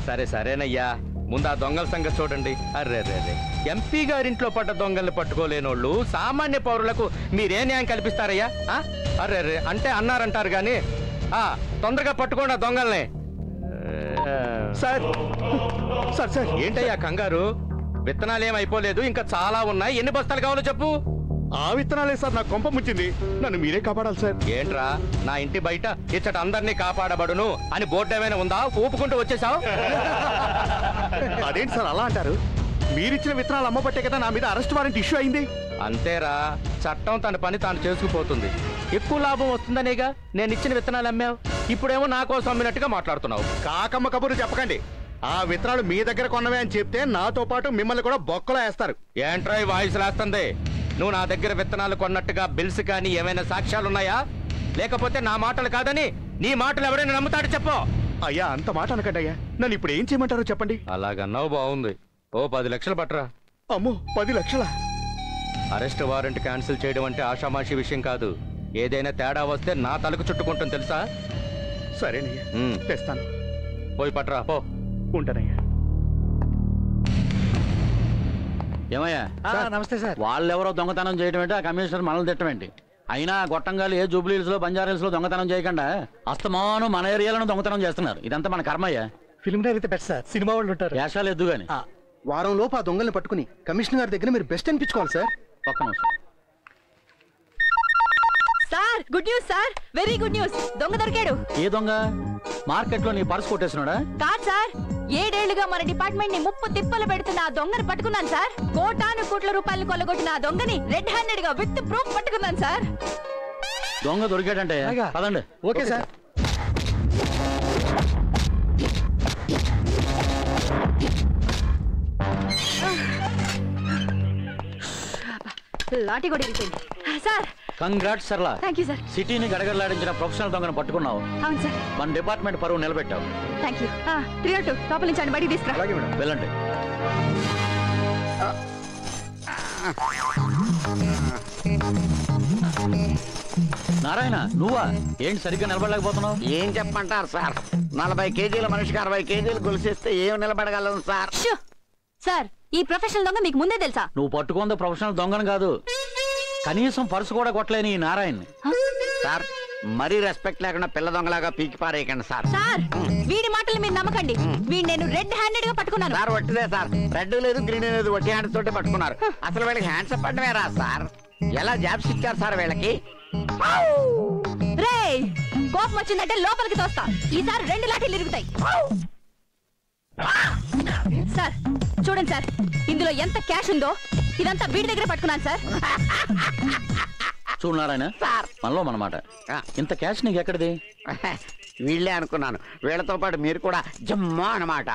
సరే సరేనయ్యా, ముందు ఆ దొంగల సంగతి చూడండి. అర్రే ఎంపీ గారింట్లో పడ్డ దొంగల్ని పట్టుకోలేనోళ్ళు సామాన్య పౌరులకు మీరే న్యాయం కల్పిస్తారయ్యా? అర్రే అంటే అన్నారంటారు గాని తొందరగా పట్టుకోండి ఆ దొంగల్ని. సార్ సార్ సార్ ఏంటయ్యా కంగారు? విత్తనాలు ఏం అయిపోలేదు, ఇంకా చాలా ఉన్నాయి. ఎన్ని బస్తాలు కావాలో చెప్పు. ఆ విత్తనాలే సార్ నాకు కొంప ముంచింది. నన్ను మీరే కాపాడాలి సార్. ఏంట్రా, నా ఇంటి బయట ఇచ్చట అందరినీ కాపాడబడును అని బోర్డు ఏమైనా ఉందా? ఊపుకుంటూ వచ్చేసావు. అదేంటి సార్ అలా అంటారు? మీరిచ్చిన విత్తనాలు అమ్మబట్టే కదా నా మీద అరెస్ట్ వారెంట్ ఇష్యూ అయింది. అంతేరా, చట్టం తన పని తాను చేసుకుపోతుంది. ఎక్కువ లాభం వస్తుందనేగా నేను ఇచ్చిన విత్తనాలు అమ్మావు. ఇప్పుడేమో నా కోసం అమ్మినట్టుగా మాట్లాడుతున్నావు. కాకమ్మ కబుర్లు చెప్పకండి. ఆ విత్తనాలు మీ దగ్గర కొన్నవే అని చెప్తే నాతో పాటు మిమ్మల్ని కూడా బొక్కలో వేస్తారు. ఏంట్రా ఈ వాయిస్ లేస్తుంది? నువ్వు నా దగ్గర విత్తనాలు కొన్నట్టుగా బిల్స్ కానీ ఏమైనా సాక్ష్యాలున్నాయా? లేకపోతే నా మాటలు కాదని నీ మాటలు ఎవరైనా నమ్ముతాడు చెప్పు. అయ్యా అంత మాట అనకండి అయ్యా. నన్ను ఇప్పుడు ఏం చేయమంటారో చెప్పండి. అలాగన్నావు బాగుంది. ఓ 10 లక్షలు పట్టరా. అమ్మో 10 లక్షలా? అరెస్ట్ వారెంట్ క్యాన్సిల్ చేయడం అంటే ఆషామాషి విషయం కాదు. ఏదైనా తేడా వస్తే నా తలకు చుట్టుకుంటుంది తెలుసా? సరేనయ్యా, తెస్తాను. పోయి పట్టరా పో. ఉంటానయ్యా. ఏమయ్యా? నమస్తే సార్. వాళ్ళెవరో దొంగతనం చేయడం ఏంటి, ఆ కమిషనర్ మనల్ని తిట్టడం ఏంటి? అయినా గొట్టంగాలు ఏ జూబ్లీ హిల్స్ లో బంజారా హిల్స్ లో దొంగతనం చేయకుండా అస్తమానం మన ఏరియాలను దొంగతనం చేస్తున్నారు. ఇదంతా మన కర్మయ్యా. ఫిల్మ్ డైరీ అయితే బెస్ట్ సార్. సినిమా వాళ్ళు ఉంటారు. వేషాలు ఎద్దు గాని. వారం లోపు ఆ దొంగల్ని పట్టుకుని కమిషనర్ గారి దగ్గర మీరు బెస్ట్ అనిపించుకోవాలి సార్. ఒక్క నిమిషం sir. Good news sir, very good news. దొంగ దొరికాడు. ఏ దొంగ? మార్కెట్ లో నీ పర్స్ కొట్టేసినాడా? కాదు సార్, 7 ఏళ్లుగా మన డిపార్ట్మెంట్ ని ముప్పు తిప్పలు పెడుతున్న ఆ దొంగని పట్టుకున్నాను సార్. కోట్ల రూపాయలు కొల్లగొట్టిన ఆ దొంగని రెడ్ హ్యాండెడ్ గా విత్ ప్రూఫ్ పట్టుకున్నాను సార్. దొంగ దొరికాడంటే పదండి. Okay sir. లాఠీ కూడా ఇరిపోయింది సార్. కంగ్రాట్స్ సర్లా. Thank you sir. సిటీని గడగడలాడించిన ప్రొఫెషనల్ దొంగను పట్టుకున్నావు. అవును సార్. మన డిపార్ట్మెంట్ పరువు నిలబెట్టావు. Thank you. 302 లోపల నుంచి బయటికి తీసుకురా. వెళ్ళండి. నారాయణ, నువ్వా? ఏంటి సరిగ్గా నిలబడలేకపోతున్నావు? ఏం చెప్పమంటారు సార్, 40 కేజీల మనిషికి 60 కేజీలు గొలిసేస్తే ఏం నిలబడగలను సార్? సార్, ఈ ప్రొఫెషనల్ దొంగ మీకు ముందే తెలుసా? నువ్వు పట్టుకుంది ప్రొఫెషనల్ దొంగను కాదు, కనీసం పర్సు కూడా కొట్టలేని ఈ నారాయణ్ని. సార్, మరీ రెస్పెక్ట్ లేకుండా పిల్ల దొంగలాగా పీకి పారేయకండి సార్. సార్, వీడి మాటలు మీరు నమ్మకండి. వీడు నేను రెడ్ హ్యాండెడ్ గా పట్టుకున్నాను. సార్ వట్టిదే సార్, రెడ్ లేదు గ్రీన్ లేదు, వట్టి హ్యాండ్స్ తోటే పట్టుకున్నారు. అసలు వీళ్ళకి హ్యాండ్స్ పట్టమే రా సార్. ఎలా జాబ్స్ ఇచ్చారు సార్ వీళ్ళకి? రేయ్, కోపం వచ్చిందంటే లోపలికి తోస్తా. ఈసారి 2 లాఠీలు ఇరుగుతాయి. సార్ చూడండి సార్, ఇందులో ఎంత క్యాష్ ఉందో ఇదంతా వీడి దగ్గర పట్టుకున్నాను సార్. చూడు నారాయణ, మనలో మనమాట. ఇంత క్యాష్ నీకు ఎక్కడిది? వీళ్ళే అనుకున్నాను. వీళ్ళతో పాటు మీరు కూడా జమ్మా అన్నమాట.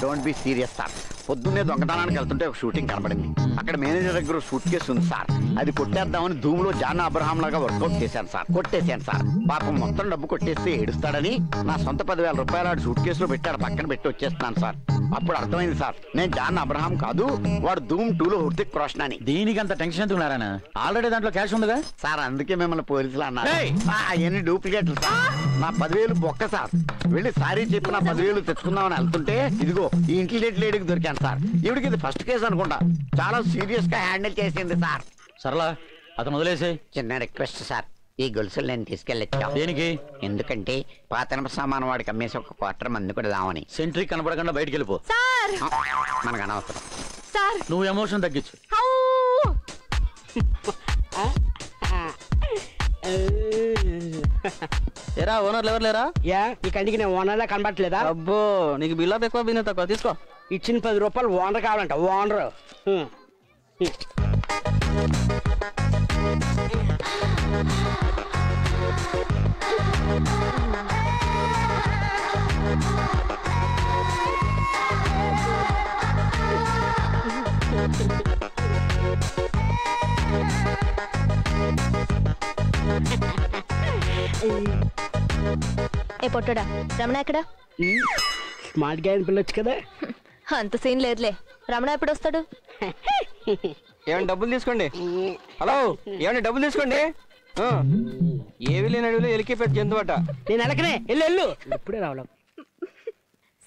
Don't be serious sir. పొద్దున్నే దొంగతనానికి వెళ్తుంటే ఒక షూటింగ్ కనబడింది. అక్కడ మేనేజర్ దగ్గర సూట్ కేసు ఉంది సార్. అది కొట్టేద్దామని ధూమ్లో జాన్ అబ్రహాం లాగా వర్కౌట్ చేశాను సార్. కొట్టేశాను సార్. పాపం మొత్తం డబ్బు కొట్టేస్తే ఏడుస్తాడని నా సొంత 10,000 రూపాయలు సూట్ కేసులో పెట్టాడు. పక్కన పెట్టి వచ్చేస్తున్నాను సార్. అప్పుడు అర్థమైంది సార్, నేను జాన్ అబ్రహాం కాదు, వాడు ధూమ్ 2లో హృతిక్ రోషన్ అని. దీనికి అంత టెన్షన్ ఎందుకు నారాయణ? ఆల్రెడీ దాంట్లో క్యాష్ ఉందిగా సార్. అందుకే మిమ్మల్ని పోలీసులు అన్నారు. అవన్నీ డూప్లికేట్లు సార్. నా 10,000 బొక్క సార్. వెళ్ళి సారీ చెప్పి నా 10,000 తెచ్చుకుందామని వెళ్తుంటే ఇదిగో ఈ ఇంటెలిజెంట్ లేడీకి దొరికాను సార్. ఇవిడికి ఇది ఫస్ట్ కేసు అనుకుంటా. చాలా సీరియస్ గా హ్యాండిల్ చేసింది సార్. సరళా, అతను వదిలేసే. చిన్న రిక్వెస్ట్ సార్, ఈ గొలుసులు నేను తీసుకెళ్ళొచ్చా? దేనికి? ఎందుకంటే పాతన సామాను వాడికి అమ్మేసి ఒక క్వార్టర్ మంది కూడా దామని. సెంట్రీ కనపడకుండా బయటికి వెళ్ళిపో. మనకు అనవసరం సార్. నువ్వు ఎమోషన్ తగ్గించు. ఏరా ఓనర్లు ఎవరు లేరా? ఈ కంటికి నేను ఓనర్లా కనబట్టలేదా? అబ్బో, నీకు బిల్లు ఎక్కువ బిల్లు తక్కువ. తీసుకో. ఇచ్చిన 10 రూపాయలు ఓనర్ కావాలంట. ఓనర్ ఏ పొట్టడా, రమణ ఎక్కడా? స్మార్ట్ గా పిల్లొచ్చు కదా. అంత సీన్ లేదులే. రమణ ఎప్పుడు వస్తాడు? ఏమైనా డబ్బులు తీసుకోండి. హలో, ఏమైనా డబ్బులు తీసుకోండి. ఏవి లేని అడవిలో ఎలికి పెట్టి జంతువట. నేను ఎలకనే. వెళ్ళు. ఇప్పుడే రావడం.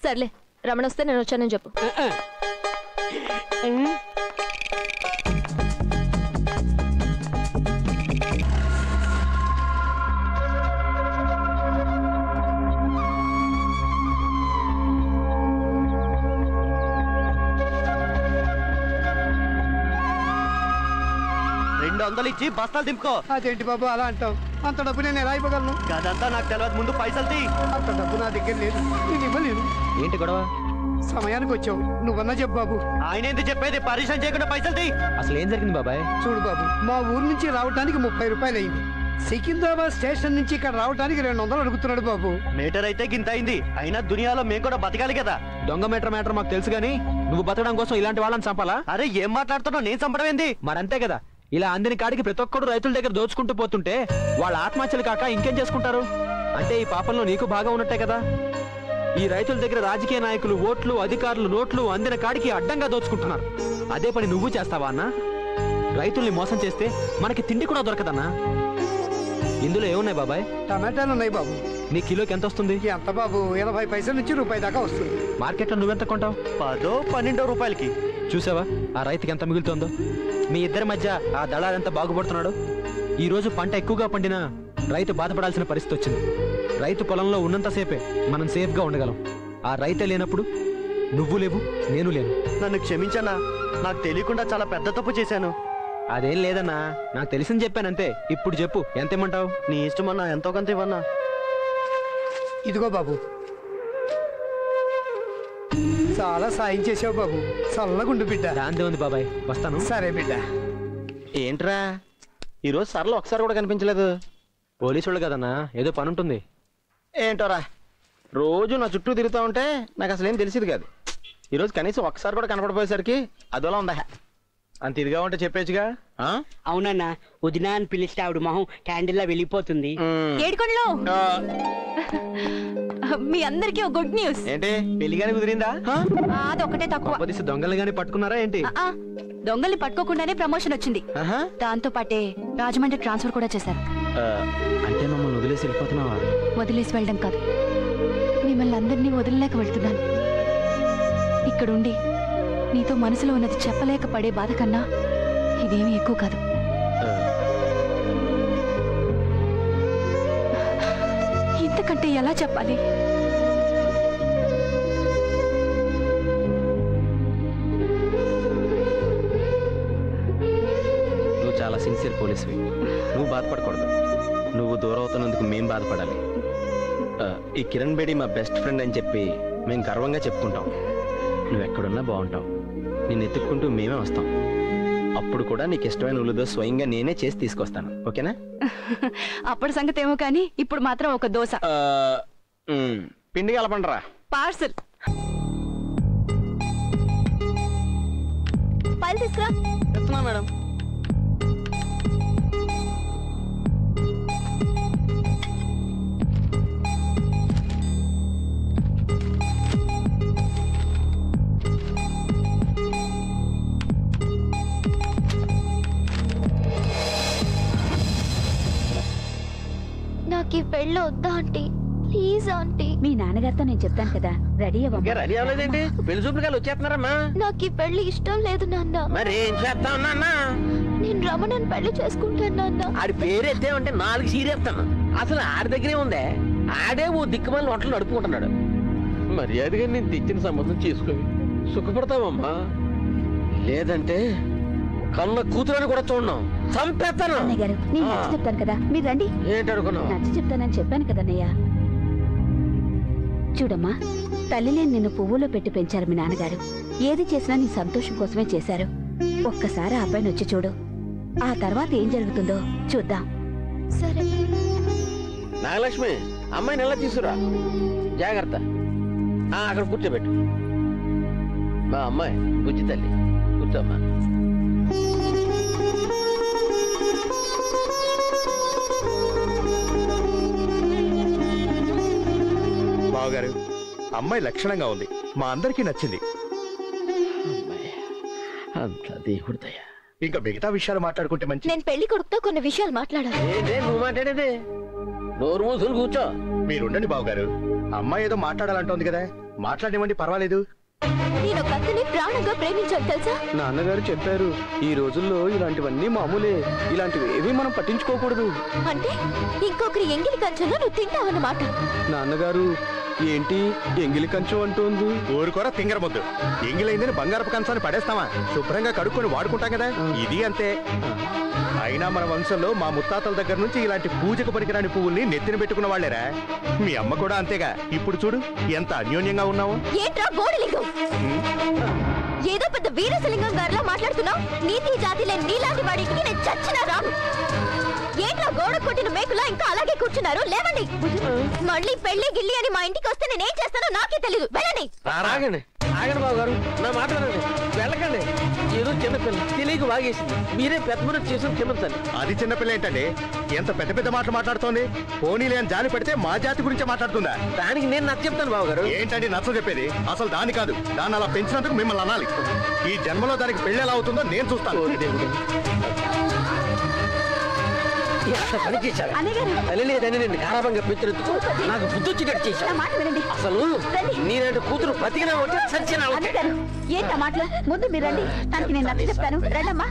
సర్లే రమణ వస్తే నేను వచ్చానని చెప్పు. ఇచ్చి బస్తాలు దింపుకో. అదేంటి బాబు అలా అంటావు? అంత డబ్బు నేను ఎలా ఇవ్వగలను? అదంతా నాకు తెలియదు, ముందు పైసలు తీ. అంత డబ్బు నా దగ్గర లేదు, నేను ఇవ్వలేను. ఏంటి గొడవ? సమయానికి వచ్చావు, నువ్వన్నా చెప్పు బాబు. ఆయన ఎందుకు చెప్పేది? పరిశ్రమ చేయకుండా పైసలు తీ. అసలు ఏం జరిగింది బాబాయ్? చూడు బాబు, మా ఊరు నుంచి రావడానికి 30 రూపాయలు అయింది. సికింద్రాబాద్ స్టేషన్ నుంచి ఇక్కడ రావడానికి 200 అడుగుతున్నాడు బాబు. మీటర్ అయితే గింత అయింది, అయినా దునియాలో మేము కూడా బతకాలి కదా. దొంగ మ్యాటర్ మాకు తెలుసు గానీ నువ్వు బతకడం కోసం ఇలాంటి వాళ్ళని చంపాలా? అరే ఏం మాట్లాడుతున్నావు? నేను చంపడం ఏంది? మరంతే కదా, ఇలా అందిన కాడికి ప్రతి ఒక్కడు రైతుల దగ్గర దోచుకుంటూ పోతుంటే వాళ్ళ ఆత్మహత్యలు కాక ఇంకేం చేసుకుంటారు? అంటే ఈ పాపంలో నీకు బాగా ఉన్నట్టే కదా. ఈ రైతుల దగ్గర రాజకీయ నాయకులు ఓట్లు, అధికారులు నోట్లు అందిన కాడికి అడ్డంగా దోచుకుంటున్నారు. అదే పని నువ్వు చేస్తావా అన్నా? రైతుల్ని మోసం చేస్తే మనకి తిండి కూడా దొరకదన్నా. ఇందులో ఏమున్నాయి బాబాయ్? టమాటాలు ఉన్నాయి బాబు. నీ కిలోకి ఎంత వస్తుంది? ఎంత బాబు? 80 పైసల నుంచి రూపాయి దాకా వస్తుంది. మార్కెట్లో నువ్వెంత కొంటావు? 10-12 రూపాయలకి. చూసావా ఆ రైతుకి ఎంత మిగులుతుందో? మీ ఇద్దరి మధ్య ఆ దళాలు ఎంత బాగుపడుతున్నాడు. ఈ రోజు పంట ఎక్కువగా పండినా రైతు బాధపడాల్సిన పరిస్థితి వచ్చింది. రైతు పొలంలో ఉన్నంతసేపే మనం సేఫ్గా ఉండగలం. ఆ రైతే లేనప్పుడు నువ్వు లేవు, నేను లేను. నన్ను క్షమించనా, నాకు తెలియకుండా చాలా పెద్ద తప్పు చేశాను. అదేం లేదన్నా, నాకు తెలిసింది చెప్పానంతే. ఇప్పుడు చెప్పు, ఎంత ఇమ్మంటావు? నీ ఇష్టమన్నా, ఎంతో కొంత ఇవ్వన్నా. ఇదిగో బాబు, చాలా సాయం చేసావు బాబు. చల్లగుండు బిడ్డ. దాందే ఉంది బాబాయ్, వస్తాను. సరే బిడ్డ. ఏంట్రా ఈరోజు సర్లో ఒకసారి కూడా కనిపించలేదు? పోలీసుళ్ళు కదన్నా, ఏదో పని ఉంటుంది. ఏంటోరా, రోజు నా చుట్టూ తిరుగుతూ ఉంటే నాకు అసలు ఏం తెలిసేది కాదు. ఈరోజు కనీసం ఒక్కసారి కూడా కనపడిపోయేసరికి అదోలా ఉందా. అంత ఇదిగా ఉంటే చెప్పేచ్చుగా. అవునన్నా, వదినా అని పిలిస్తే ఆవిడ మొహం క్యాండిల్లా వెళ్ళిపోతుంది. ఏడుకొండలు, మీ అందరికీ ఒక గుడ్ న్యూస్. ఏంటి, పెళ్లిగానే కుదిరిందా? అదొకటే తక్కువ. దొంగలు గాని పట్టుకున్నారా ఏంటి? దొంగల్ని పట్టుకోకుండానే ప్రమోషన్ వచ్చింది. దాంతో పాటే రాజమండ్రి ట్రాన్స్ఫర్ కూడా చేశారు. అంటే మమ్మల్ని వదిలేసి వెళ్ళిపోతున్నావా? వదిలేసి వెళ్ళడం కాదు, మిమ్మల్ని అందరినీ వదిలేక వెళ్తున్నాను. ఇక్కడుండి నీతో మనసులో ఉన్నది చెప్పలేక పడే బాధ కన్నా ఇదేమీ ఎక్కువ కాదు. ఇంతకంటే ఎలా చెప్పాలి? నువ్వు చాలా సిన్సియర్ పోలీసువి. నువ్వు బాధపడకూడదు. నువ్వు దూరం అవుతున్నందుకు మేం బాధపడాలి. ఈ కిరణ్ బేడి మా బెస్ట్ ఫ్రెండ్ అని చెప్పి మేము గర్వంగా చెప్పుకుంటాం. నువ్వు ఎక్కడున్నా బాగుంటావు. నిన్ను ఎత్తుక్కుంటూ మేమే వస్తాం. అప్పుడు కూడా నీకు ఇష్టమైన ఉల్లిదో స్వయంగా నేనే చేసి తీసుకొస్తాను. ఓకేనా? అప్పటి సంగతి ఏమో కానీ ఇప్పుడు మాత్రం ఒక దోశ. పిండి కలపండిరా. పార్సల్. ఫైల్ తీసుకురా. చెప్తున్నా మేడం. నాకు ఈ పెళ్ళి వద్దా ఆంటీ? Please aunty. మీ నాన్నగారితో నేను చెప్తాను కదా, రెడీ అవ్వ. రెడీ అవ్వలేదేంటి? పెళ్లి చూపులు వచ్చేస్తున్నారమ్మా. నాకు ఈ పెళ్లి ఇష్టం లేదు నాన్న. మరి ఏం చేస్తా ఉన్నా? నేను రమణని పెళ్లి చేసుకుంటాను నాన్న. ఆడి పేరు ఎత్తేమంటే 4 సీరేస్తాను. అసలు ఆడి దగ్గరే ఉందే. ఆడే ఓ దిక్కుమాలి వంటలు నడుపుకుంటున్నాడు. మర్యాదగా నేను తెచ్చిన సంబంధం చేసుకోవి, సుఖపడతావమ్మా. లేదంటే కన్న కూతురని కూడా చూడడం చంపేస్తాను. అన్నయ్య గారు, నేను నచ్చి చెప్తాను కదా, మీరు రండి. ఏంటి అనుకున్నావు? నచ్చి చెప్తానని చెప్పాను కదన్నయ్య. చూడమ్మా, తల్లి లేని నిన్ను పువ్వులో పెట్టి పెంచారు మీ నాన్నగారు. ఏది చేసినా నీ సంతోషం కోసమే చేశారు. ఒక్కసారి ఆ అబ్బాయిని వచ్చి చూడు, ఆ తర్వాత ఏం జరుగుతుందో చూద్దాం. సరే నాగలక్ష్మి, అమ్మాయిని ఎలా తీసుకురా, జాగ్రత్త. అక్కడ కూర్చోబెట్టు. మా అమ్మాయి బుజ్జి తల్లి, కూర్చోమ్మా. బావగారు, అమ్మాయి లక్షణంగా ఉంది, మా అందరికీ నచ్చింది. అంత దేవుడిదయ్యా. ఇంకా మిగతా విషయాలు మాట్లాడుకుంటే మంచి. నేను పెళ్లి కొడుకుతో కొన్ని విషయాలు మాట్లాడాలి. నువ్వు మాట్లాడేది? నోరు మూసులు కూర్చో. మీరుండండి బావగారు, అమ్మాయి ఏదో మాట్లాడాలంటోంది కదా, మాట్లాడేవండి, పర్వాలేదు. నేను ఒక అతని ప్రాణంగా ప్రేమించాను తెలుసా? నాన్నగారు చెప్పారు ఈ రోజుల్లో ఇలాంటివన్నీ మామూలే, ఇలాంటివి ఏవి మనం పట్టించుకోకూడదు. అంటే ఇంకొకరి ఎంగిలి కంచెను నువ్వు తింటావన్నమాట. నాన్నగారు ఏంటి ఎంగిలి కంచం అంటుంది? ఊరుకోరా తింగర ముద్దు. ఎంగిలైందని బంగారపు కంచాన్ని పడేస్తావా? శుభ్రంగా కడుక్కొని వాడుకుంటాం కదా, ఇది అంతే. అయినా మన వంశంలో మా ముత్తాతల దగ్గర నుంచి ఇలాంటి పూజకు పనికిరాని పువ్వుల్ని నెత్తిన పెట్టుకున్న వాళ్ళేరా. మీ అమ్మ కూడా అంతేగా. ఇప్పుడు చూడు ఎంత అన్యోన్యంగా ఉన్నావు. ఏంట్రా బోడిలింగం? ఏదో పెద్ద వీరసలింగం గారిలా మాట్లాడుతున్నావు. నీతి జాతి లేని నీలాంటి వాడికి నేను చచ్చినా రాను. ఏంట్రా గోడ కొట్టిన మేకులా ఇంకా అలాగే కూర్చున్నారు? లేవండి. మళ్ళీ పెళ్లి గిల్లి అని మా ఇంటికి వస్తే నేనేం చేస్తానో నాకే తెలీదు. వెళ్ళండి. ఆగండి ఆగండి బాబు గారు, నా మాట వినండి. వెళ్ళకండి. ఏదో చిన్నపిల్ల తెలియక వాగేసింది. మీరే పెద్ద మనకు చేసిన క్షమించండి. అది చిన్నపిల్ల ఏంటండి? ఎంత పెద్ద పెద్ద మాటలు మాట్లాడుతోంది. పోనీలే అని జాలి పడితే మా జాతి గురించే మాట్లాడుతుందా? దానికి నేను నచ్చ చెప్తాను బాబు గారు. ఏంటండి నచ్చ చెప్పేది? అసలు దాని కాదు, దాన్ని అలా పెంచినందుకు మిమ్మల్ని అనాలి. ఈ జన్మలో దానికి పెళ్లి ఎలా అవుతుందో నేను చూస్తాను. ఎంత పని చేశారు? తల్లి లేదని నేను గారాబంగా పెంచినందుకు నాకు బుద్ధి వచ్చినట్టు చేశాను. అసలు నేనంటే కూతురు బతికినా ఒకటి చచ్చినా ఒకటి. ఏంటా మాటలు? ముందు మీరు రండి, తనకి నేను నచ్చ చెప్తాను. రండమ్మా.